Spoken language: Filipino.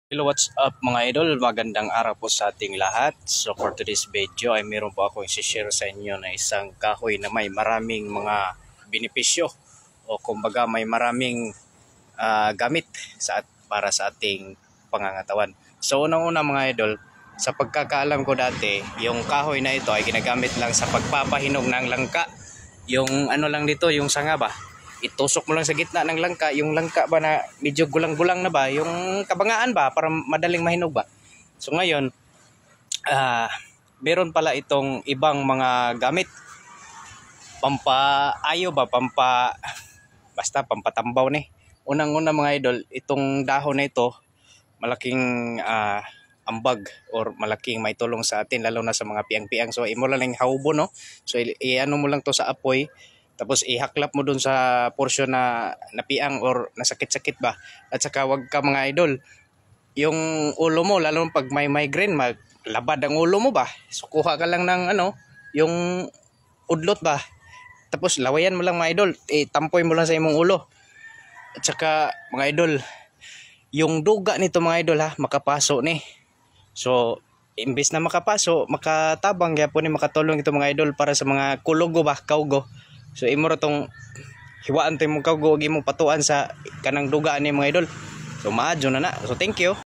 Hello, what's up mga idol? Magandang araw po sa ating lahat. So for today's video ay meron po ako i-share sa inyo na isang kahoy na may maraming mga benepisyo o kumbaga may maraming gamit para sa ating pangangatawan. So unang-una mga idol, sa pagkakaalam ko dati, yung kahoy na ito ay ginagamit lang sa pagpapahinog ng langka. Yung ano lang dito, yung sanga ba? Itusok mo lang sa gitna ng langka, yung langka ba na medyo gulang-gulang na ba, yung kabangaan ba para madaling mahinog ba. So ngayon, meron pala itong ibang mga gamit, pampaayo ba, basta pampatambaw ni. Unang-una mga idol, itong dahon na ito, malaking ambag or malaking may tulong sa atin lalo na sa mga piang-piang. So imo lang haubo no. So iano mo lang to sa apoy. Tapos ihaklap mo dun sa portion na napiang or nasakit-sakit ba. At saka wag ka mga idol, yung ulo mo, lalo pag may migraine, maglabad ang ulo mo ba. So kuha ka lang ng yung udlot ba. Tapos lawayan mo lang mga idol, tampoy mo lang sa imong ulo. At saka mga idol, yung duga nito mga idol makapaso ni. So imbes na makapaso, makatabang gyapon ni makatulong ito mga idol para sa mga kulogo ba, kaugo. So imo ra tong hiwaan to imong kaugo ug imong patuan sa kanang dugaan ni mga idol. So maadyo na. So thank you.